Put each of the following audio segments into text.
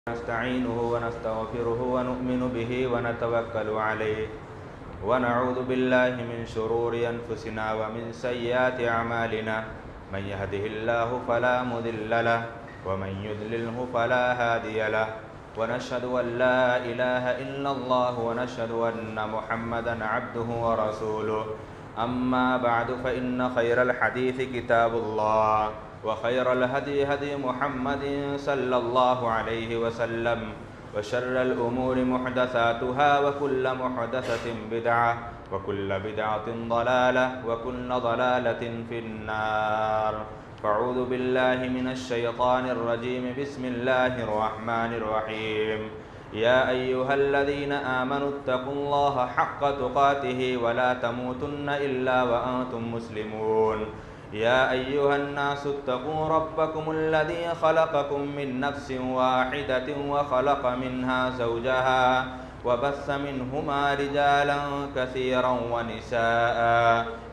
نستعينه ونستغفره ونؤمن به ونتوكل عليه ونعوذ بالله من شرور أنفسنا ومن سيئات أعمالنا من يهده الله فلا مضل له ومن يضلله فلا هادي له ونشهد أن لا إله إلا الله ونشهد أن محمدا عبده ورسوله أما بعد فإن خير الحديث كتاب الله وخير الهدي هدي محمد صلى الله عليه وسلم وشر الأمور محدثاتها وكل محدثة بدعة وكل بدعة ضلالة وكل ضلالة في النار فأعوذ بالله من الشيطان الرجيم بسم الله الرحمن الرحيم يا أيها الذين آمنوا اتقوا الله حق تقاته ولا تموتن إلا وأنتم مسلمون يا أيها الناس اتقوا ربكم الذي خلقكم من نفس واحدة وخلق منها زوجها وبث منهما رجالا كثيرا ونساء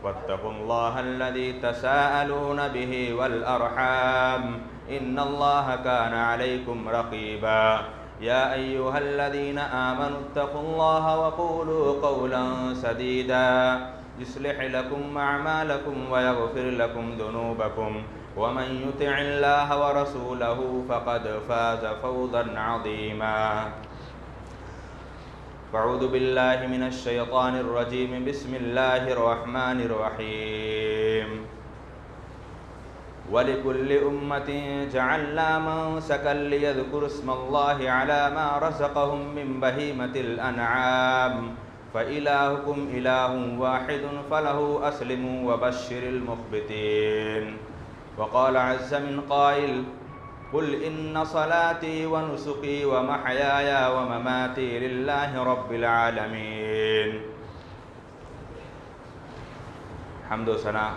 واتقوا الله الذي تساءلون به والأرحام إن الله كان عليكم رقيبا يا أيها الذين آمنوا اتقوا الله وقولوا قولا سديدا يصلح لكم أعمالكم ويغفر لكم ذنوبكم ومن يطع الله ورسوله فقد فاز فوزا عظيما أعوذ بالله من الشيطان الرجيم بسم الله الرحمن الرحيم ولكل أمة جعلنا منسكا ليذكروا اسم الله على ما رزقهم من بهيمة الأنعام فإلهكم إله واحد فله أسلموا وبشر المخبتين وقال عز من قائل قل إن صلاتي ونسكي ومحياي ومماتي لله رب العالمين حمد و ثنا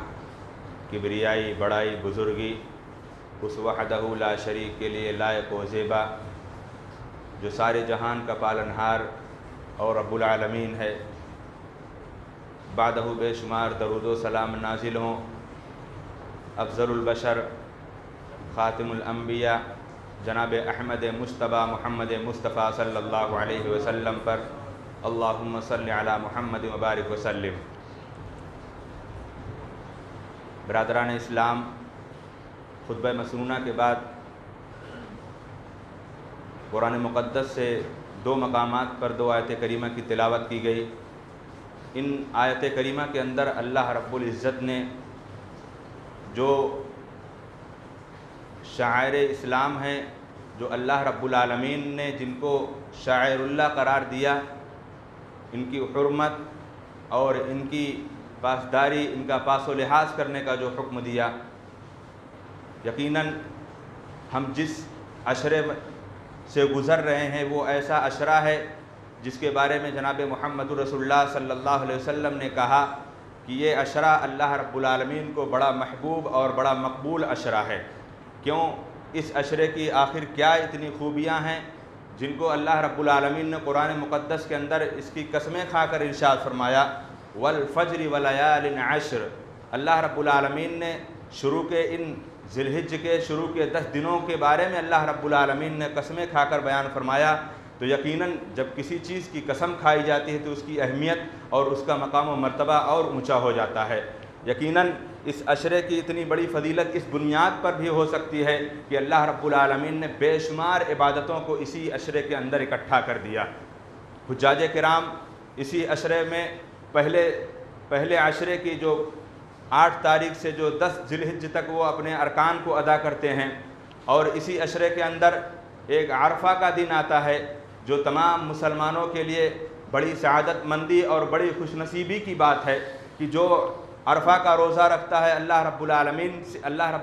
کبریائی بڑائی بزرگی اس وحدہ لا شریک کے لیے لائق و زیبا جو سارے جہان کا پالنہار اور رب العالمین ہے۔ بعدہ بے شمار درود و سلام نازل ہوں افضل البشر خاتم الانبیاء جناب احمد مجتبیٰ محمد مصطفیٰ صلی اللہ علیہ وسلم پر، اللہم صلی علی محمد وبارک وسلم۔ برادران اسلام، خطبہ مسنونہ کے بعد قرآن مقدس سے دو مقامات پر دو آیت کریمہ کی تلاوت کی گئی۔ ان آیت کریمہ کے اندر اللہ رب العزت نے جو شعائر اسلام ہیں، جو اللہ رب العالمین نے جن کو شعائر اللہ قرار دیا، ان کی حرمت اور ان کی پاسداری، ان کا پاس و لحاظ کرنے کا جو حکم دیا، یقیناً ہم جس عشرے سے گزر رہے ہیں وہ ایسا عشرہ ہے جس کے بارے میں جناب محمد رسول اللہ صلی اللہ علیہ وسلم نے کہا کہ یہ عشرہ اللہ رب العالمین کو بڑا محبوب اور بڑا مقبول عشرہ ہے۔ کیوں؟ اس عشرے کی آخر کیا اتنی خوبیاں ہیں جن کو اللہ رب العالمین نے قرآن مقدس کے اندر اس کی قسمیں کھا کر ارشاد فرمایا، والفجر ولیال عشر۔ اللہ رب العالمین نے شروع کے ان ذی الحجہ کے شروع کے 10 دنوں کے بارے میں اللہ رب العالمین نے قسمیں کھا کر بیان فرمایا، تو یقیناً جب کسی چیز کی قسم کھائی جاتی ہے تو اس کی اہمیت اور اس کا مقام و مرتبہ اور اونچا ہو جاتا ہے۔ یقیناً اس عشرے کی اتنی بڑی فضیلت اس بنیاد پر بھی ہو سکتی ہے کہ اللہ رب العالمین نے بے شمار عبادتوں کو اسی عشرے کے اندر اکٹھا کر دیا۔ حجاج کرام اسی عشرے میں پہلے عشرے کی جو 8 تاریخ سے جو 10 ذی الحجہ تک وہ اپنے ارکان کو ادا کرتے ہیں، اور اسی عشرے کے اندر ایک عرفہ کا دن آتا ہے جو تمام مسلمانوں کے لیے بڑی سعادت مندی اور بڑی خوش نصیبی کی بات ہے کہ جو عرفہ کا روزہ رکھتا ہے، اللہ رب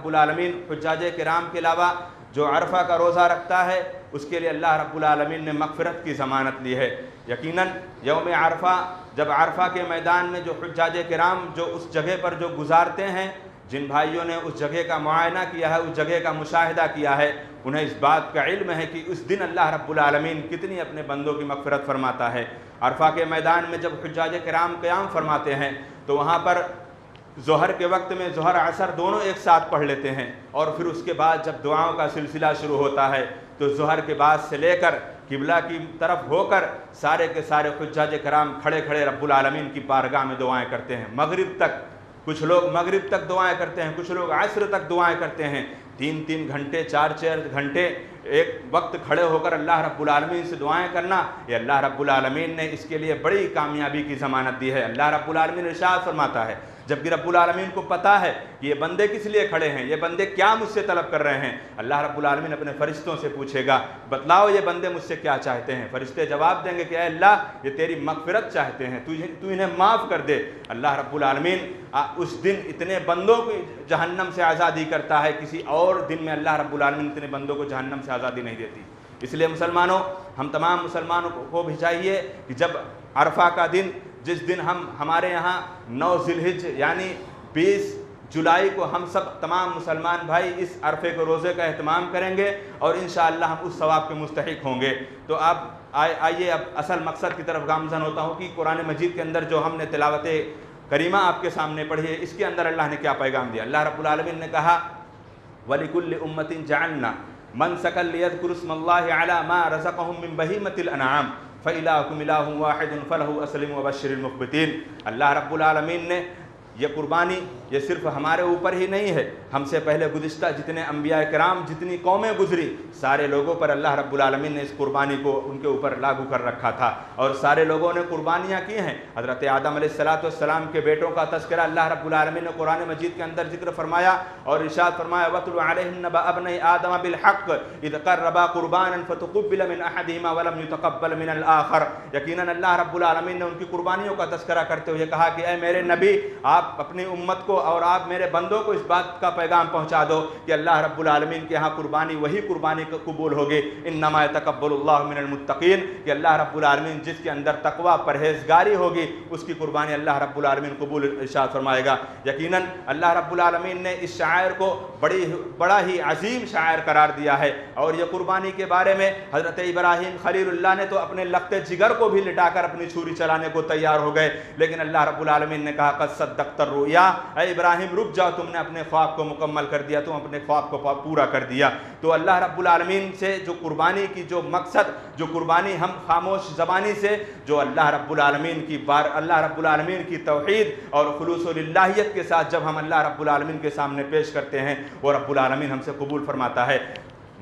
العالمین حجاج کرام کے علاوہ جو عرفہ کا روزہ رکھتا ہے اس کے لیے اللہ رب العالمین نے مغفرت کی ضمانت لی ہے۔ یقیناً یوم عرفہ، جب عرفہ کے میدان میں جو حجاج کرام جو اس جگہ پر جو گزارتے ہیں، جن بھائیوں نے اس جگہ کا معائنہ کیا ہے، اس جگہ کا مشاہدہ کیا ہے، انہیں اس بات کا علم ہے کہ اس دن اللہ رب العالمین کتنی اپنے بندوں کی مغفرت فرماتا ہے۔ عرفہ کے میدان میں جب حجاج کرام قیام فرماتے ہیں تو وہاں پر ظہر کے وقت میں ظہر عصر دونوں ایک ساتھ پڑھ لیتے ہیں، اور پھر اس کے بعد جب دعاؤں کا سلسلہ شروع ہوتا ہے تو ظہر کے بعد سے لے کر قبلہ کی طرف ہو کر سارے کے سارے حجاج کرام کھڑے کھڑے رب العالمین کی بارگاہ میں دعائیں کرتے ہیں مغرب تک. کچھ لوگ مغرب تک دعائیں کرتے ہیں, کچھ لوگ عصر تک دعائیں کرتے ہیں. 3 گھنٹے 4 گھنٹے ایک وقت کھڑے ہو کر اللہ رب العالمین سے دعائیں کرنا, یہ اللہ رب العالمین نے اس کے لیے بڑی کامیابی کی ضمانت دی ہے. اللہ رب العالمین ارشاد فرماتا ہے, جبکہ رب العالمین کو پتہ ہے کہ یہ بندے کس لیے کھڑے ہیں, یہ بندے کیا مجھ سے طلب کر رہے ہیں, اللہ رب العالمین اپنے فرشتوں سے پوچھے گا بتلاؤ یہ بندے مجھ سے کیا چاہتے ہیں. فرشتے جواب دیں گے کہ اے اللہ یہ تیری مغفرت چاہتے ہیں, تو انہیں معاف کر دے. اللہ رب العالمین اس دن اتنے بندوں کو جہنم سے آزادی کرتا ہے, کسی اور دن میں اللہ رب العالمین اتنے بندوں کو جہنم سے آزادی نہیں دیتی. اس لیے مسلمانوں, ہم تمام مسلمانوں کو بھی چاہیے کہ جب عرفہ کا دن, جس دن ہمارے یہاں 9 ذی الحج یعنی 20 جولائی کو ہم سب تمام مسلمان بھائی اس عرفے کے روزے کا اہتمام کریں گے اور انشاءاللہ ہم اس ثواب کے مستحق ہوں گے. تو اب آئیے اب اصل مقصد کی طرف گامزن ہوتا ہوں کہ قرآن مجید کے اندر جو ہم نے تلاوت کریمہ آپ کے سامنے پڑھی ہے, اس کے اندر اللہ نے کیا پیغام دیا. اللہ رب العالمین نے کہا وَلِكُلِّ أُمَّةٍ جَعَلْنَا مَنْسَكًا لِيَذْكُرُوا اسْمَ اللَّهِ عَلَى مَا رَزَقَهُم مِّن بَهِيمَةِ الْأَنْعَامِ فَإِلَٰهُكُمْ إِلَٰهٌ وَاحِدٌ فَلَهُ أَسْلِمُوا وَبَشِّرِ الْمُخْبِتِينَ. اللہ رب العالمین نے یہ قربانی یہ صرف ہمارے اوپر ہی نہیں ہے, ہم سے پہلے گزشتہ جتنے انبیاء کرام, جتنی قومیں گزری, سارے لوگوں پر اللہ رب العالمین نے اس قربانی کو ان کے اوپر لاگو کر رکھا تھا اور سارے لوگوں نے قربانیاں کی ہیں. حضرت آدم علیہ السلام کے بیٹوں کا تذکرہ اللہ رب العالمین نے قرآن مجید کے اندر ذکر فرمایا اور ارشاد فرمایا وَاتْلُ عَلَيْهِمْ نَبَأَ ابْنَيْ آدَمَ بِالْحَقِّ إِذْ قَرَّبَا قُرْبَانًا فَتُقُبِّلَ مِنْ أَحَدِهِمَا وَلَمْ يُتَقَبَّلْ مِنَ الْآخَرِ. یقیناً اللہ رب العالمین نے ان کی قربانیوں کا تذکرہ کرتے ہوئے کہا کہ اے میرے نبی, آپ اپنی امت کو اور آپ میرے بندوں کو اس بات کا پیغام پہنچا دو کہ اللہ رب العالمین کے ہاں قربانی وہی قربانی قبول ہوگی انما یتقبل اللہ من المتقین, کہ اللہ رب العالمین جس کے اندر تقوی پرہیزگاری ہوگی اس کی قربانی اللہ رب العالمین قبول ارشاد فرمائے گا. یقیناً اللہ رب العالمین نے اس شاعر کو بڑا ہی عظیم شاعر قرار دیا ہے اور یہ قربانی کے بارے میں حضرت ابراہیم خلیل اللہ نے تو اپنے لخت جگر کو بھی لٹا کر اپنی چھری چلانے کو تیار ہو گئے, لیکن اللہ رب العالمین نے کہا قد صدقت الرؤیا, اے ابراہیم رک جاؤ, تم نے اپنے خواب کو مکمل کر دیا, تم اپنے خواب کو پورا کر دیا. تو اللہ رب العالمین سے جو قربانی کی جو مقصد, جو قربانی ہم خاموش زبانی سے جو اللہ رب العالمین کی توحید اور خلوص للہیت کے ساتھ جب ہم اللہ رب العالمین کے سامنے پیش کرتے ہیں وہ رب العالمین ہم سے قبول فرماتا ہے.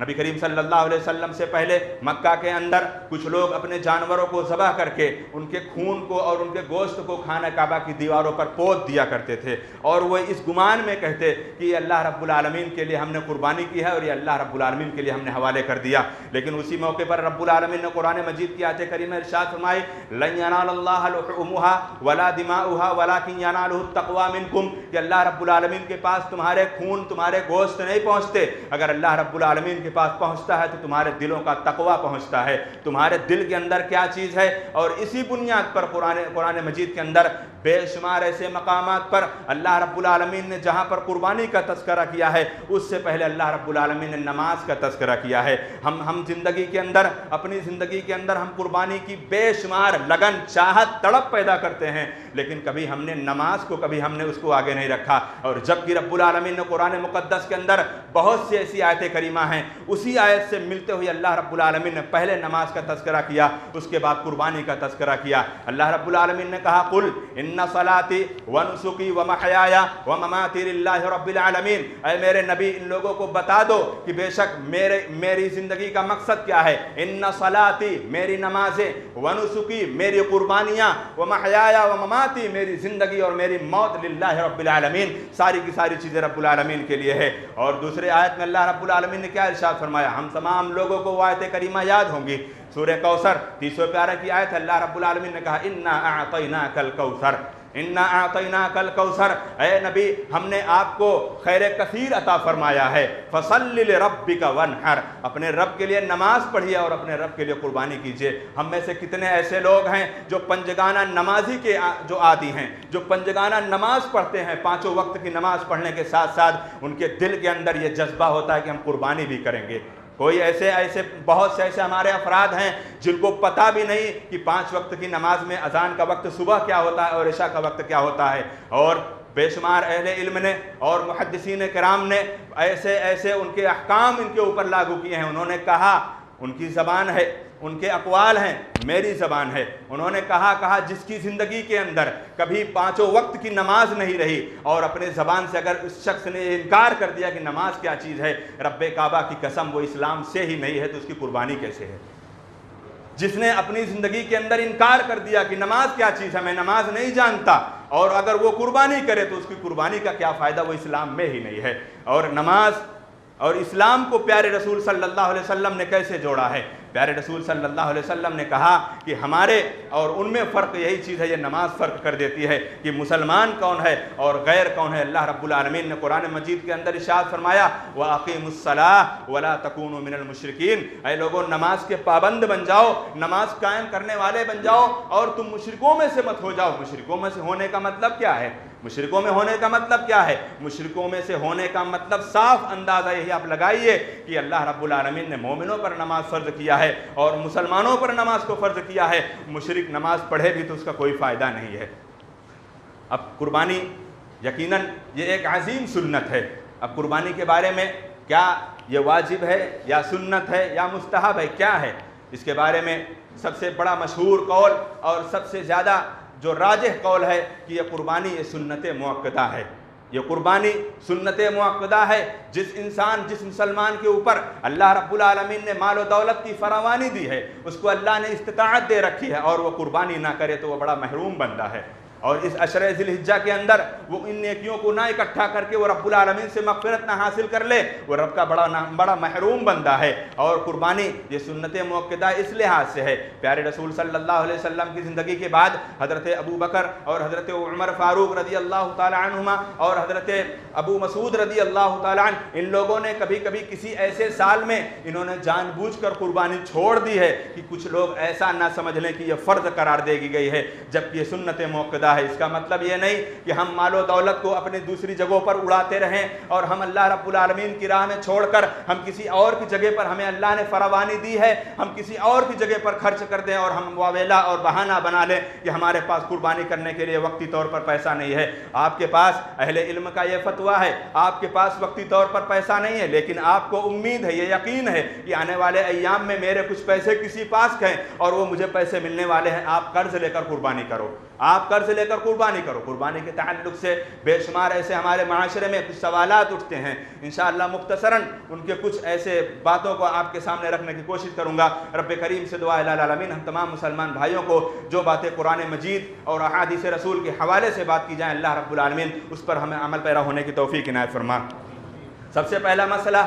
نبی کریم صلی اللہ علیہ وسلم سے پہلے مکہ کے اندر کچھ لوگ اپنے جانوروں کو ذبح کر کے ان کے خون کو اور ان کے گوشت کو خانہ کعبہ کی دیواروں پر پوت دیا کرتے تھے اور وہ اس گمان میں کہتے کہ یہ اللہ رب العالمین کے لیے ہم نے قربانی کی ہے اور یہ اللہ رب العالمین کے لیے ہم نے حوالے کر دیا. لیکن اسی موقع پر رب العالمین نے قرآن مجید کی آیت کریمہ ارشاد فرمائی لن ینال اللہ لحومها ولا دماؤها ولکن ینالہ التقوی منکم, کہ اللہ رب العالمین کے پاس تمہارے خون تمہارے گوشت نہیں پہنچتے, اگر اللہ رب العالمین کے پاس پہنچتا ہے تو تمہارے دلوں کا تقوی پہنچتا ہے, تمہارے دل کے اندر کیا چیز ہے. اور اسی بنیاد پر قرآن مجید کے اندر بے شمار ایسے مقامات پر اللہ رب العالمین نے جہاں پر قربانی کا تذکرہ کیا ہے اس سے پہلے اللہ رب العالمین نے نماز کا تذکرہ کیا ہے. ہم زندگی کے اندر اپنی زندگی کے اندر ہم قربانی کی بے شمار لگن چاہت تڑپ پیدا کرتے ہیں, لیکن کبھی ہم نے نماز کو کبھی ہم نے اس کو آگے نہیں رکھا. اور جبکہ رب العالمین نے قرآن مقدس کے اندر بہت سی ایسی آیتیں کریمہ ہیں, اسی آیت سے ملتے ہوئے اللہ رب العالمین نے پہلے نماز کا تذکرہ کیا, اس کے بعد قربانی کا تذکرہ کیا. اللہ رب العالمین نے کہا قل ان صلاتی ونسکی ومحیای ومماتی للہ رب العالمین, اے میرے نبی ان لوگوں کو بتا دو کہ بے شک میری زندگی کا مقصد کیا ہے. ان صلاتی میری نمازیں, ونسکی میری قربانیاں, ومحیای ومماتی میری زندگی اور میری موت للہ رب العالمین, ساری کی ساری چیزیں رب العالمین کے لیے ہے. اور دوسرے آیت میں اللہ رب العالمین نے کیا ارشاد فرمایا, ہم تمام لوگوں کو وہ آیت کریمہ یاد ہوں گی, سورہ کوثر 30ویں پیارہ کی آیت. اللہ رب العالمین نے کہا انا اعطیناک الکوثر, انا اعطیناک الکوثر, اے نبی ہم نے آپ کو خیر کثیر عطا فرمایا ہے. فصل لربک وانحر, اپنے رب کے لیے نماز پڑھیے اور اپنے رب کے لیے قربانی کیجیے. ہم میں سے کتنے ایسے لوگ ہیں جو پنجگانہ نمازی کے جو عادی ہیں, جو پنجگانہ نماز پڑھتے ہیں, 5 وقت کی نماز پڑھنے کے ساتھ ساتھ ان کے دل کے اندر یہ جذبہ ہوتا ہے کہ ہم قربانی بھی کریں گے. کوئی ایسے بہت سے ایسے ہمارے افراد ہیں جن کو پتہ بھی نہیں کہ 5 وقت کی نماز میں اذان کا وقت صبح کیا ہوتا ہے اور عشاء کا وقت کیا ہوتا ہے, اور بے شمار اہل علم نے اور محدثین کرام نے ایسے ایسے ان کے احکام ان کے اوپر لاگو کیے ہیں۔ انہوں نے کہا، ان کی زبان ہے، ان کے اقوال ہیں، میری زبان ہے، انہوں نے کہا جس کی زندگی کے اندر کبھی 5 وقت کی نماز نہیں رہی اور اپنے زبان سے اگر اس شخص نے انکار کر دیا کہ نماز کیا چیز ہے، رب کعبہ کی قسم وہ اسلام سے ہی نہیں ہے تو اس کی قربانی کیسے ہے؟ جس نے اپنی زندگی کے اندر انکار کر دیا کہ نماز کیا چیز ہے، میں نماز نہیں جانتا، اور اگر وہ قربانی کرے تو اس کی قربانی کا کیا فائدہ، وہ اسلام میں ہی نہیں ہے۔ اور نماز اور اسلام کو پیارے رسول صلی اللہ علیہ وسلم نے کیسے جوڑا ہے؟ پیارے رسول صلی اللہ علیہ وسلم نے کہا کہ ہمارے اور ان میں فرق یہی چیز ہے، یہ نماز فرق کر دیتی ہے کہ مسلمان کون ہے اور غیر کون ہے۔ اللہ رب العالمین نے قرآن مجید کے اندر ارشاد فرمایا وَأَقِيمُوا الصَّلَاةَ وَلَا تَكُونُوا مِنَ الْمُشْرِكِينَ، اے لوگوں نماز کے پابند بن جاؤ، نماز قائم کرنے والے بن جاؤ اور تم مشرکوں میں سے مت ہو جاؤ۔ مشرکوں میں سے ہونے کا مطلب کیا ہے؟ مشرکوں میں ہونے کا مطلب کیا ہے؟ مشرکوں میں سے ہونے کا مطلب صاف اندازہ یہی آپ لگائیے کہ اللہ رب العالمین نے مومنوں پر نماز فرض کیا ہے اور مسلمانوں پر نماز کو فرض کیا ہے، مشرک نماز پڑھے بھی تو اس کا کوئی فائدہ نہیں ہے۔ اب قربانی یقیناً یہ ایک عظیم سنت ہے۔ اب قربانی کے بارے میں کیا یہ واجب ہے یا سنت ہے یا مستحب ہے، کیا ہے؟ اس کے بارے میں سب سے بڑا مشہور قول اور سب سے زیادہ جو راجح قول ہے کہ یہ قربانی یہ سنت مؤکدہ ہے۔ یہ قربانی سنت مؤکدہ ہے۔ جس مسلمان کے اوپر اللہ رب العالمین نے مال و دولت کی فراوانی دی ہے، اس کو اللہ نے استطاعت دے رکھی ہے اور وہ قربانی نہ کرے تو وہ بڑا محروم بندہ ہے۔ اور اس عشرہ ذی الحجہ کے اندر وہ ان نیکیوں کو نہ اکٹھا کر کے وہ رب العالمین سے مغفرت نہ حاصل کر لے، وہ رب کا بڑا محروم بندہ ہے۔ اور قربانی یہ سنت مؤکدہ اس لحاظ سے ہے، پیارے رسول صلی اللہ علیہ وسلم کی زندگی کے بعد حضرت ابو بکر اور حضرت عمر فاروق رضی اللہ تعالی عنہما اور حضرت ابو مسعود رضی اللہ تعالی عنہ، ان لوگوں نے کبھی کبھی کسی ایسے سال میں انہوں نے جان بوجھ کر قربانی چھوڑ دی ہے کہ کچھ لوگ ایسا نہ سمجھ لیں کہ یہ فرض قرار دے دی گئی ہے، جبکہ یہ سنت مؤکدہ ہے۔ اس کا مطلب یہ نہیں کہ ہم مال و دولت کو اپنی دوسری جگہوں پر اڑاتے رہیں اور ہم اللہ رب العالمین کی راہ میں چھوڑ کر ہم کسی اور کی جگہ پر، ہمیں اللہ نے فراوانی دی ہے، ہم کسی اور کی جگہ پر خرچ کر دیں اور ہم واویلا اور بہانہ بنا لیں کہ ہمارے پاس قربانی کرنے کے لیے وقتی طور پر پیسہ نہیں ہے۔ آپ کے پاس اہل علم کا یہ فتویٰ ہے، آپ کے پاس وقتی طور پر پیسہ نہیں ہے، لیکن آپ کو امید ہے، یہ یقین ہے کہ آنے والے ایام میں میرے کچھ پیسے کسی پاس ہیں اور وہ مجھے پیسے ملنے والے ہیں، آپ قرض لے کر قربانی کرو، آپ قرض لے کر قربانی کرو۔ قربانی کے تعلق سے بے شمار ایسے ہمارے معاشرے میں کچھ سوالات اٹھتے ہیں، انشاءاللہ مختصراً ان کے کچھ ایسے باتوں کو آپ کے سامنے رکھنے کی کوشش کروں گا۔ رب کریم سے دعا الہ العالمین ہم تمام مسلمان بھائیوں کو جو باتیں قرآن مجید اور احادیث رسول کے حوالے سے بات کی جائیں، اللہ رب العالمین اس پر ہمیں عمل پیرا ہونے کی توفیق عنایت فرما۔ سب سے پہلا مسئلہ،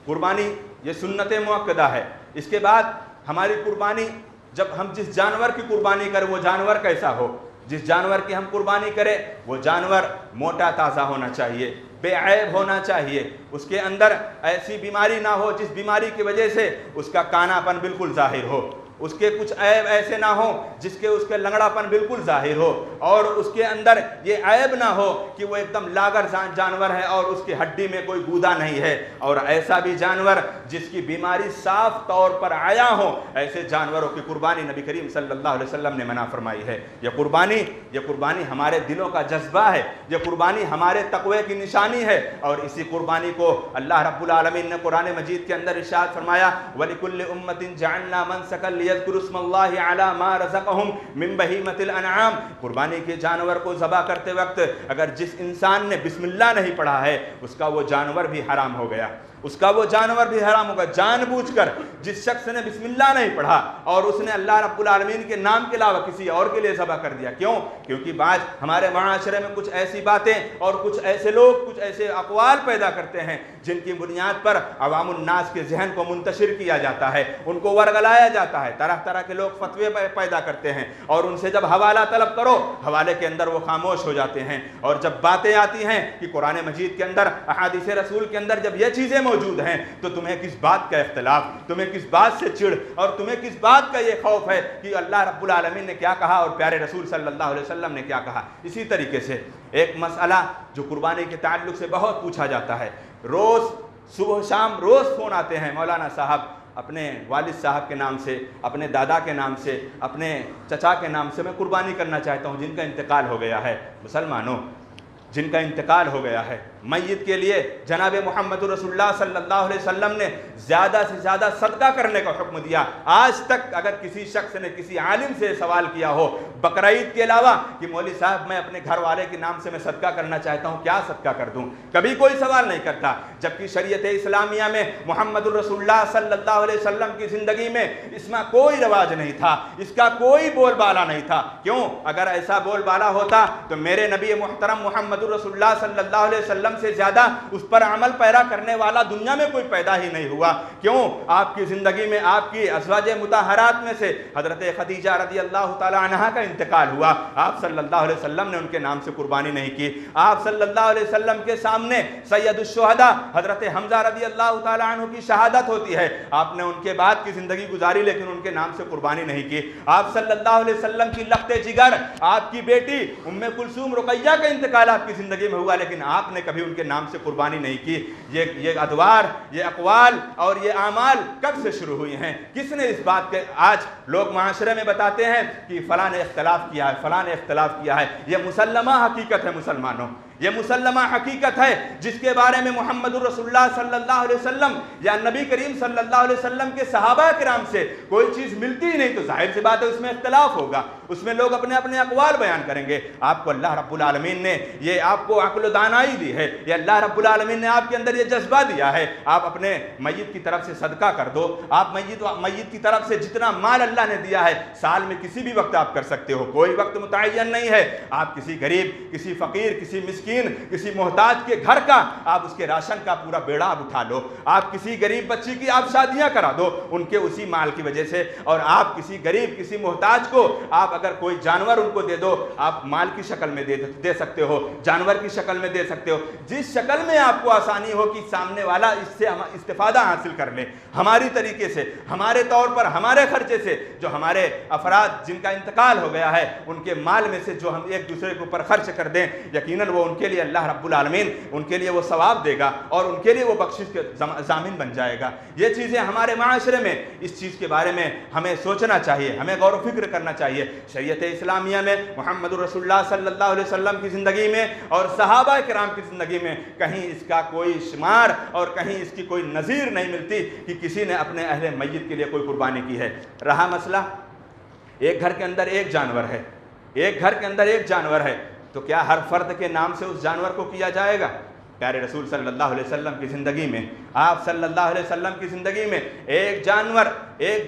قربانی یہ سنت مؤکدہ ہے۔ اس کے بعد ہماری قربانی، جب ہم جس جانور کی قربانی کریں وہ جانور کیسا ہو؟ جس جانور کی ہم قربانی کریں وہ جانور موٹا تازہ ہونا چاہیے، بے عیب ہونا چاہیے، اس کے اندر ایسی بیماری نہ ہو جس بیماری کی وجہ سے اس کا کانا پن بالکل ظاہر ہو، اس کے کچھ عیب ایسے نہ ہوں جس کے اس کے لنگڑا پن بالکل ظاہر ہو، اور اس کے اندر یہ عیب نہ ہو کہ وہ ایک دم لاغر جانور ہے اور اس کی ہڈی میں کوئی گودا نہیں ہے، اور ایسا بھی جانور جس کی بیماری صاف طور پر عیا ہو، ایسے جانوروں کی قربانی نبی کریم صلی اللہ علیہ وسلم نے منع فرمائی ہے۔ یہ قربانی ہمارے دلوں کا جذبہ ہے، یہ قربانی ہمارے تقوی کی نشانی ہے، اور اسی قربانی کو اللہ رب العالمین نے قرآن مجید کے اندر ارشاد فرمایا وَلِكُلِّ أُمَّةٍ جَعَلْنَا مَنْسَكًا لِيَذْكُرُوا اسْمَ اللَّهِ عَلَى مَا رَزَقَهُمْ مِنْ بَهِيمَةِ الْأَنْعَامِ۔ قربانی کے جانور کو ذبح کرتے وقت اگر جس انسان نے بسم اللہ نہیں پڑھا ہے اس کا وہ جانور بھی حرام ہو گیا، اس کا وہ جانور بھی حرام ہوگا۔ جان بوجھ کر جس شخص نے بسم اللہ نہیں پڑھا اور اس نے اللہ رب العالمین کے نام کے علاوہ کسی اور کے لیے ذبح کر دیا، کیوں؟ کیونکہ بعض ہمارے معاشرے میں کچھ ایسی باتیں اور کچھ ایسے لوگ کچھ ایسے اقوال پیدا کرتے ہیں جن کی بنیاد پر عوام الناس کے ذہن کو منتشر کیا جاتا ہے، ان کو ورگلایا جاتا ہے، طرح طرح کے لوگ فتوے پیدا کرتے ہیں، اور ان سے جب حوالہ طلب کرو حوالے کے اندر وہ خاموش ہو جاتے ہیں، اور جب باتیں آتی ہیں کہ قرآن مجید کے اندر احادیث رسول کے اندر جب یہ چیزیں موجود ہیں تو تمہیں کس بات کا اختلاف، تمہیں کس بات سے چڑ اور تمہیں کس بات کا یہ خوف ہے کہ اللہ رب العالمین نے کیا کہا اور پیارے رسول صلی اللہ علیہ وسلم نے کیا کہا۔ اسی طریقے سے ایک مسئلہ جو قربانی کے تعلق سے بہت پوچھا جاتا ہے، روز صبح و شام روز فون آتے ہیں، مولانا صاحب اپنے والد صاحب کے نام سے، اپنے دادا کے نام سے، اپنے چچا کے نام سے میں قربانی کرنا چاہتا ہوں جن کا انتقال ہو گیا ہے۔ مسلمانوں، جن کا انتقال ہو گیا ہے، میت کے لیے جناب محمد رسول اللہ صلی اللہ علیہ وسلم نے زیادہ سے زیادہ صدقہ کرنے کا حکم دیا۔ آج تک اگر کسی شخص نے کسی عالم سے سوال کیا ہو بقرعید کے علاوہ کہ مولوی صاحب میں اپنے گھر والے کے نام سے میں صدقہ کرنا چاہتا ہوں، کیا صدقہ کر دوں، کبھی کوئی سوال نہیں کرتا، جبکہ شریعت اسلامیہ میں محمد الرسول اللہ صلی اللہ علیہ وسلم کی زندگی میں اس میں کوئی رواج نہیں تھا، اس کا کوئی بول بالا نہیں تھا۔ کیوں؟ اگر ایسا بول بالا ہوتا تو میرے نبی محترم محمد الرسول اللہ صلی اللہ علیہ وسلم سے زیادہ اس پر عمل پیرا کرنے والا دنیا میں کوئی پیدا ہی نہیں ہوا۔ کیوں؟ آپ کی زندگی میں آپ کی ازواج مطہرات میں سے حضرت خدیجہ رضی اللہ تعالی عنہا کا انتقال ہوا، آپ صلی اللہ علیہ وسلم نے ان کے نام سے قربانی نہیں کی۔ آپ صلی اللہ علیہ وسلم کے سامنے سید الشہداء حضرت حمزہ رضی اللہ تعالی عنہ کی شہادت ہوتی ہے، آپ نے ان کے بعد کی زندگی گزاری لیکن ان کے نام سے قربانی نہیں کی۔ آپ صلی اللہ علیہ وسلم کی لخت جگر آپ کی بیٹی ام کلثوم رقیہ کا انتقال آپ کی زندگی میں ہوا لیکن آپ نے کبھی ان کے نام سے قربانی نہیں کی۔ یہ ادوار، یہ اقوال اور یہ اعمال کب سے شروع ہوئی ہیں؟ کس نے اس بات کے آج لوگ معاشرے میں بتاتے ہیں کہ فلاں نے اختلاف کیا ہے، فلاں نے اختلاف کیا ہے؟ یہ مسلمہ حقیقت ہے مسلمانوں، یہ مسلمہ حقیقت ہے جس کے بارے میں محمد الرسول اللہ صلی اللہ علیہ وسلم یا نبی کریم صلی اللہ علیہ وسلم کے صحابہ کرام سے کوئی چیز ملتی ہی نہیں، تو ظاہر سی بات ہے اس میں اختلاف ہوگا، اس میں لوگ اپنے اپنے اقوال بیان کریں گے۔ آپ کو اللہ رب العالمین نے یہ آپ کو عقل و دانائی دی ہے، یہ اللہ رب العالمین نے آپ کے اندر یہ جذبہ دیا ہے، آپ اپنے میت کی طرف سے صدقہ کر دو، آپ میت کی طرف سے جتنا مال اللہ نے دیا ہے سال میں کسی بھی وقت آپ کر سکتے ہو، کوئی وقت متعین نہیں ہے۔ آپ کسی غریب، کسی فقیر، کسی مسکین، کسی محتاج کے گھر کا آپ اس کے راشن کا پورا بیڑا آپ اٹھا لو، آپ کسی غریب بچی کی آپ شادیاں کرا دو ان کے اسی مال کی وجہ سے، اور آپ کسی غریب، کسی محتاج کو آپ اگر کوئی جانور ان کو دے دو، آپ مال کی شکل میں دے سکتے ہو، جانور کی شکل میں دے سکتے ہو، جس شکل میں آپ کو آسانی ہو کہ سامنے والا اس سے استفادہ حاصل کر لے، ہماری طریقے سے، ہمارے طور پر، ہمارے خرچے سے، جو ہمارے افراد جن کا انتقال ہو گیا ہے ان کے مال میں سے جو ہم ایک دوسرے کے اوپر خرچ کر دیں، یقیناً وہ ان کے لیے اللہ رب العالمین ان کے لیے وہ ثواب دے گا اور ان کے لیے وہ بخشش کے ضامن بن جائے گا۔ یہ چیزیں ہمارے معاشرے میں اس چیز کے بارے میں ہمیں سوچنا چاہیے، ہمیں غور و فکر کرنا چاہیے۔ شریعت اسلامیہ میں محمد رسول اللہ صلی اللہ علیہ وسلم کی زندگی میں اور صحابہ کرام کی زندگی میں کہیں اس کا کوئی شمار اور کہیں اس کی کوئی نظیر نہیں ملتی کہ کسی نے اپنے اہل میت کے لیے کوئی قربانی کی ہے۔ رہا مسئلہ ایک گھر کے اندر ایک جانور ہے، ایک گھر کے اندر ایک جانور ہے، تو کیا ہر فرد کے نام سے اس جانور کو کیا جائے گا؟ پیارے رسول صلی اللہ علیہ وسلم کی زندگی میں، آپ صلی اللہ علیہ وسلم کی زندگی میں ایک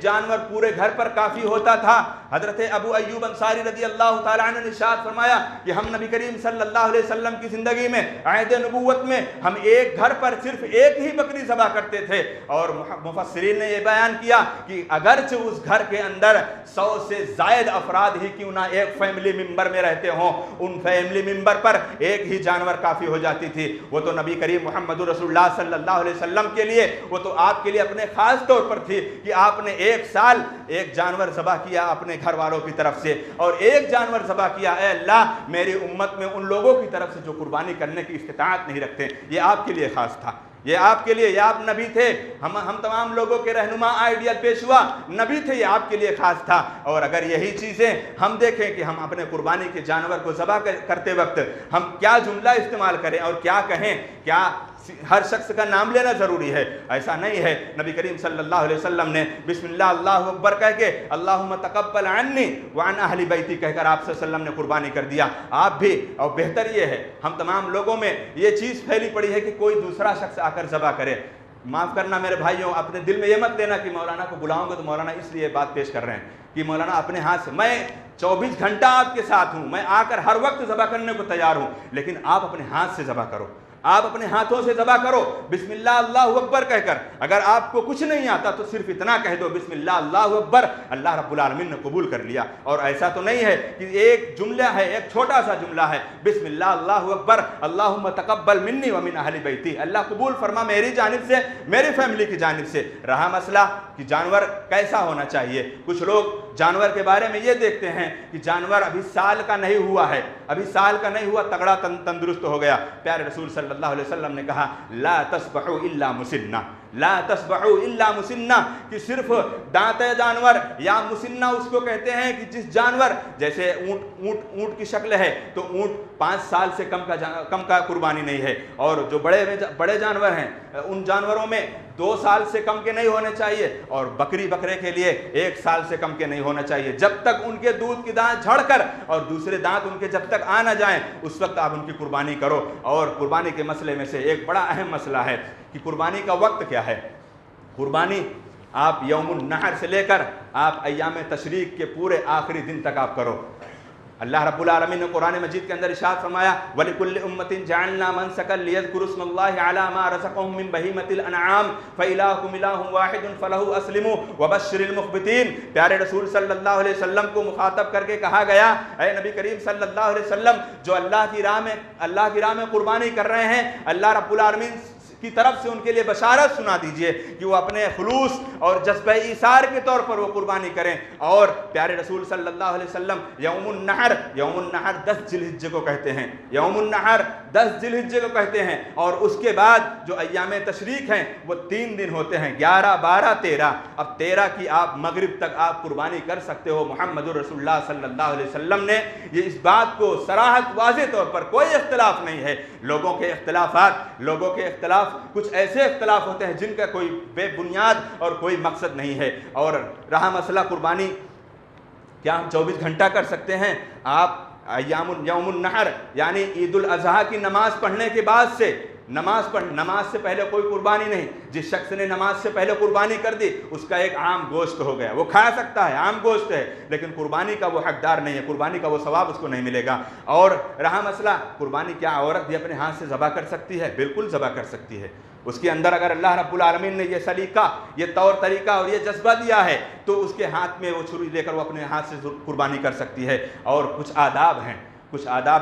جانور پورے گھر پر کافی ہوتا تھا۔ حضرت ابو ایوب انصاری رضی اللہ تعالیٰ عنہ نے ارشاد فرمایا کہ ہم نبی کریم صلی اللہ علیہ وسلم کی زندگی میں عہد نبوت میں ہم ایک گھر پر صرف ایک ہی بکری ذبح کرتے تھے، اور مفسرین نے یہ بیان کیا کہ اگرچہ اس گھر کے اندر 100 سے زائد افراد ہی کیوں نہ ایک فیملی ممبر میں رہتے ہوں، ان فیملی ممبر پر ایک ہی جانور کافی ہو جاتی تھی۔ وہ تو نبی کریم محمد رسول اللہ صلی اللہ علیہ وسلم کے لیے، وہ تو آپ کے لیے اپنے خاص طور پر تھی کہ آپ نے ایک سال ایک جانور ذبح کیا اپنے گھر والوں کی طرف سے، اور ایک جانور ذبح کیا، اے اللہ میری امت میں ان لوگوں کی طرف سے جو قربانی کرنے کی استطاعت نہیں رکھتے، یہ آپ کے لیے خاص تھا، یہ آپ کے لیے، یہ آپ نبی تھے، ہم تمام لوگوں کے رہنما آئیڈیل پیشوا نبی تھے، یہ آپ کے لیے خاص تھا۔ اور اگر یہی چیزیں ہم دیکھیں کہ ہم اپنے قربانی کے جانور کو ذبح کرتے وقت ہم کیا جملہ استعمال کریں اور کیا کہیں، کیا ہر شخص کا نام لینا ضروری ہے؟ ایسا نہیں ہے۔ نبی کریم صلی اللہ علیہ وسلم نے بسم اللہ اللہ اکبر کہہ کے اللہم تقبل عنی وعن اہل بیتی کہہ کر آپ صلی اللہ علیہ وسلم نے قربانی کر دیا۔ آپ بھی، اور بہتر یہ ہے ہم تمام لوگوں میں یہ چیز پھیلی پڑی ہے کہ کوئی دوسرا شخص آ کر ذبح کرے۔ معاف کرنا میرے بھائیوں، اپنے دل میں یہ مت لینا کہ مولانا کو بلاؤں گے تو مولانا اس لیے بات پیش کر رہے ہیں کہ مولانا اپنے ہاتھ سے، میں 24 گھنٹہ آپ کے ساتھ ہوں، میں آ کر ہر وقت ذبح کرنے کو تیار ہوں، لیکن آپ اپنے ہاتھ سے ذبح کرو، آپ اپنے ہاتھوں سے ذبح کرو بسم اللہ اللہ اکبر کہہ کر۔ اگر آپ کو کچھ نہیں آتا تو صرف اتنا کہہ دو بسم اللہ اللہ اکبر، اللہ رب العالمین نے قبول کر لیا۔ اور ایسا تو نہیں ہے کہ ایک جملہ ہے، ایک چھوٹا سا جملہ ہے بسم اللہ اللہ اکبر اللہم تقبل منی ومن اہل بیتی، اللہ قبول فرما میری جانب سے، میری فیملی کی جانب سے۔ رہا مسئلہ کہ جانور کیسا ہونا چاہیے، کچھ لوگ جانور کے بارے میں یہ دیکھتے ہیں کہ جانور ابھی سال کا نہیں ہوا ہے، ابھی سال کا نہیں ہوا، تگڑا تندرست ہو گیا۔ پیارے رسول صلی اللہ علیہ وسلم نے کہا لا تذبحوا الا مسنہ، لا تسبحوا الا مسنہ، کہ صرف دانتہ جانور یا مسنہ اس کو کہتے ہیں کہ جس جانور جیسے اونٹ کی شکل ہے تو اونٹ 5 سال سے کم کا قربانی نہیں ہے، اور جو بڑے جانور ہیں ان جانوروں میں 2 سال سے کم کے نہیں ہونے چاہیے، اور بکرے کے لیے 1 سال سے کم کے نہیں ہونا چاہیے، جب تک ان کے دودھ کی دانت جھڑ کر اور دوسرے دانت ان کے جب تک آ نہ جائیں اس وقت آپ ان کی قربانی کرو۔ اور قربانی کے مسئلے میں سے ایک بڑا اہم مسئلہ ہے کہ قربانی کا وقت کیا ہے۔ قربانی آپ یوم النحر سے لے کر آپ ایام تشریق کے پورے آخری دن تک آپ کرو۔ اللہ رب العالمین نے قرآن مجید کے اندر ارشاد فرمایا وَلِكُلِّ أُمَّةٍ جَعَلْنَا مَنْسَكًا لِيَذْكُرُوا اسْمَ اللَّهِ عَلَى مَا رَزَقَهُم مِّن بَهِيمَةِ الْأَنْعَامِ فَإِلَٰهُكُمْ إِلَٰهٌ وَاحِدٌ فَلَهُ أَسْلِمُوا وَبَشِّرِ الْمُخْبِتِينَ۔ پیارے رسول صلی اللہ علیہ وسلم کو مخاطب کر کے کہا گیا، اے نبی کریم صلی اللہ علیہ وسلم، جو اللہ کی راہ میں قربانی کر رہے ہیں، اللہ رب العالمین کی طرف سے ان کے لیے بشارت سنا دیجئے کہ وہ اپنے خلوص اور جذبہ ایثار کے طور پر وہ قربانی کریں۔ اور پیارے رسول صلی اللہ علیہ وسلم یوم النحر 10 ذی الحجہ کو کہتے ہیں، یوم النحر 10 ذی الحجہ کو کہتے ہیں، اور اس کے بعد جو ایام تشریق ہیں وہ 3 دن ہوتے ہیں، 11 12 13۔ اب 13 کی آپ مغرب تک آپ قربانی کر سکتے ہو۔ محمد رسول اللہ صلی اللہ علیہ وسلم نے یہ اس بات کو صراحت واضح طور پر، کوئی اختلاف نہیں ہے۔ لوگوں کے اختلاف کچھ ایسے اختلاف ہوتے ہیں جن کا کوئی بے بنیاد اور کوئی مقصد نہیں ہے۔ اور رہا مسئلہ قربانی، کیا ہم 24 گھنٹہ کر سکتے ہیں؟ آپ یوم النحر یعنی عید الاضحیٰ کی نماز پڑھنے کے بعد سے نماز سے پہلے کوئی قربانی نہیں۔ جس شخص نے نماز سے پہلے قربانی کر دی اس کا ایک عام گوشت ہو گیا، وہ کھا سکتا ہے، عام گوشت ہے، لیکن قربانی کا وہ حقدار نہیں ہے، قربانی کا وہ ثواب اس کو نہیں ملے گا۔ اور رہا مسئلہ قربانی، کیا عورت بھی اپنے ہاتھ سے ذبح کر سکتی ہے؟ بالکل ذبح کر سکتی ہے۔ اس کے اندر اگر اللہ رب العالمین نے یہ سلیقہ، یہ طور طریقہ اور یہ جذبہ دیا ہے تو اس کے ہاتھ میں وہ چھری لے کر وہ اپنے ہاتھ سے قربانی کر سکتی ہے۔ اور کچھ آداب ہیں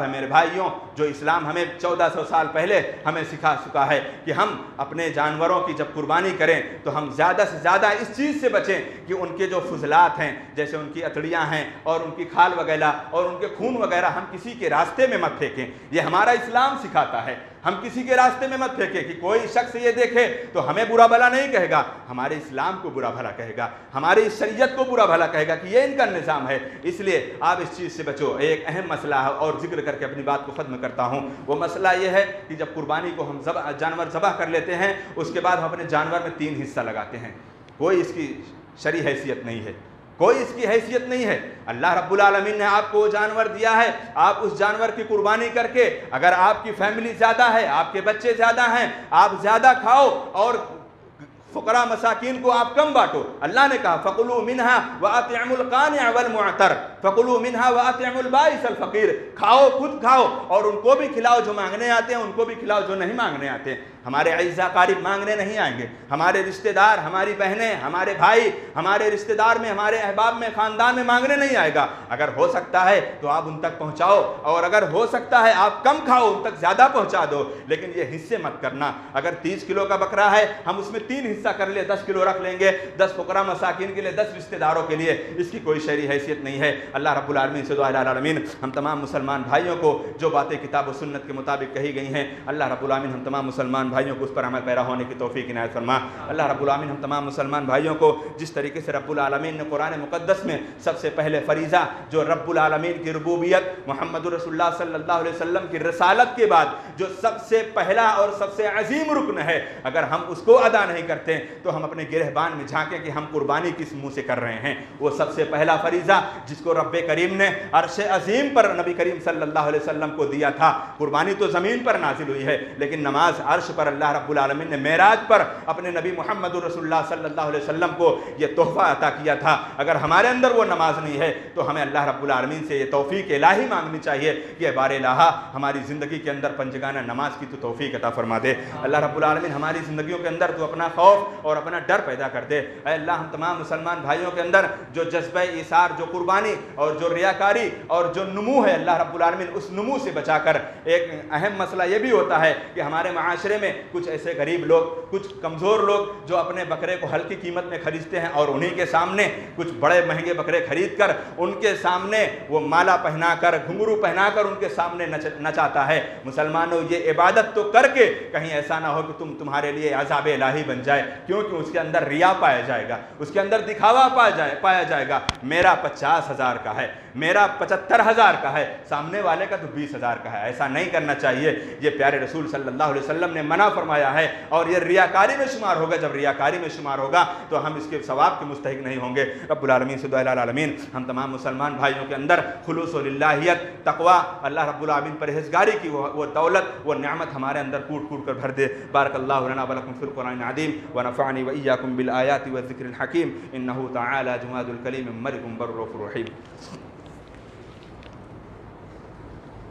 میرے بھائیوں، جو اسلام ہمیں 1400 سال پہلے ہمیں سکھا چکا ہے کہ ہم اپنے جانوروں کی جب قربانی کریں تو ہم زیادہ سے زیادہ اس چیز سے بچیں کہ ان کے جو فضلات ہیں، جیسے ان کی اتڑیاں ہیں اور ان کی کھال وغیرہ اور ان کے خون وغیرہ، ہم کسی کے راستے میں مت پھینکیں۔ یہ ہمارا اسلام سکھاتا ہے، ہم کسی کے راستے میں مت پھینکیں کہ کوئی شخص یہ دیکھے تو ہمیں برا بھلا نہیں کہے گا، ہمارے اسلام کو برا بھلا کہے گا، ہماری شریعت کو برا بھلا کہے گا کہ یہ ان کا نظام ہے۔ اس لیے آپ اس چیز سے بچو۔ ایک اہم مسئلہ ہے اور ذکر کر کے اپنی بات کو ختم کرتا ہوں۔ وہ مسئلہ یہ ہے کہ جب قربانی کو ہم جانور ذبح کر لیتے ہیں اس کے بعد ہم اپنے جانور میں 3 حصہ لگاتے ہیں۔ کوئی اس کی شرعی حیثیت نہیں ہے، کوئی اس کی حیثیت نہیں ہے۔ اللہ رب العالمین نے آپ کو وہ جانور دیا ہے، آپ اس جانور کی قربانی کر کے، اگر آپ کی فیملی زیادہ ہے، آپ کے بچے زیادہ ہیں، آپ زیادہ کھاؤ اور فقراء مساکین کو آپ کم بانٹو۔ اللہ نے کہا فَقُلُوا مِنْهَا وَأَطْعِمُوا الْقَانِعَ وَالْمُعْتَرَّ فَقُلُوا مِنْهَا وَأَطْعِمُوا الْبَائِسَ الْفَقِيرَ۔ کھاؤ، خود کھاؤ اور ان کو بھی کھلاؤ جو مانگنے آتے ہیں، ان کو بھی کھلاؤ جو نہیں مانگنے آتے ہیں۔ ہمارے اعزا قارب مانگنے نہیں آئیں گے، ہمارے رشتہ دار، ہماری بہنیں، ہمارے بھائی، ہمارے رشتہ دار میں، ہمارے احباب میں، خاندان میں مانگنے نہیں آئے گا۔ اگر ہو سکتا ہے تو آپ ان تک پہنچاؤ، اور اگر ہو سکتا ہے آپ کم کھاؤ، ان تک زیادہ پہنچا دو، لیکن یہ حصے مت کرنا۔ اگر 30 کلو کا بکرا ہے، ہم اس میں 3 حصہ کر لیں، 10 کلو رکھ لیں گے، 10 فقراء مساکین کے لیے، 10 رشتہ داروں کے لیے، اس کی کوئی شرعی حیثیت نہیں ہے۔ اللہ رب العالمین سے دعا ہے العالمین ہم تمام مسلمان بھائیوں کو جو باتیں کتاب و سنت کے مطابق کہی گئی ہیں، اللہ رب العالمین ہم تمام مسلمان بھائیوں کو اس پر عمل پیرا ہونے کی توفیق عنایت فرما۔ اللہ رب العالمین ہم تمام مسلمان بھائیوں کو جس طریقے سے رب العالمین نے قرآن مقدس میں سب سے پہلے فریضہ جو رب العالمین کی ربوبیت، محمد رسول اللہ صلی اللہ علیہ وسلم کی رسالت کے بعد جو سب سے پہلا اور سب سے عظیم رکن ہے، اگر ہم اس کو ادا نہیں کرتے تو ہم اپنے گرہبان میں جھانکیں کہ ہم قربانی کس منہ سے کر رہے ہیں۔ وہ سب سے پہلا فریضہ جس کو رب کریم نے عرش عظیم پر نبی کریم صلی اللہ علیہ وسلم کو دیا تھا۔ قربانی تو زمین پر نازل ہوئی ہے، لیکن نماز عرش پر اللہ رب العالمین نے معراج پر اپنے نبی محمد رسول اللہ صلی اللہ علیہ وسلم کو یہ تحفہ عطا کیا تھا۔ اگر ہمارے اندر وہ نماز نہیں ہے تو ہمیں اللہ رب العالمین سے یہ توفیق الہی مانگنی چاہیے کہ بار الہا ہماری زندگی کے اندر پنجگانہ نماز کی تو توفیق عطا فرما دے۔ اللہ رب العالمین ہماری زندگیوں کے اندر تو اپنا خوف اور اپنا ڈر پیدا کر دے۔ اے اللہ ہم تمام مسلمان بھائیوں کے اندر جو جذبہ ایثار، جو قربانی اور جو ریاکاری اور جو نمو ہے اللہ رب العالمین اس نمو سے بچا کر. ایک اہم مسئلہ یہ بھی ہوتا ہے کہ ہمارے معاشرے میں کچھ ایسے غریب لوگ, کچھ کمزور لوگ جو اپنے بکرے کو ہلکی قیمت میں خریدتے ہیں اور انہی کے سامنے کچھ بڑے مہنگے بکرے خرید کر ان کے سامنے وہ مالا پہنا کر, گھنگرو پہنا کر ان کے سامنے نچاتا ہے. مسلمانوں, یہ عبادت تو کر کے کہیں ایسا نہ ہو کہ تمہارے لیے عذاب الہی بن جائے, کیونکہ اس کے اندر ریا پایا جائے گا, اس کے اندر دکھاوا پایا جائے گا. میرا 50,000 کا ہے, میرا 75,000 کا ہے, سامنے والے کا تو 20,000 کا ہے. ایسا نہیں کرنا چاہیے. یہ پیارے رسول صلی اللہ علیہ وسلم نے منع فرمایا ہے, اور یہ ریاکاری میں شمار ہوگا. جب ریاکاری میں شمار ہوگا تو ہم اس کے ثواب کے مستحق نہیں ہوں گے. رب العالمین سے دعا العالمین ہم تمام مسلمان بھائیوں کے اندر خلوص و للہیت, تقوی, اللہ رب العالمین پرہیزگاری کی وہ دولت, وہ نعمت ہمارے اندر کوٹ کوٹ کر بھر دے. بارک اللہ لنا ولکم فی القرآن العظیم ونفعنی وإیاکم بالآیات والذکر الحکیم. انہ تعالی جواد الکلیم ملک بر رؤوف رحیم.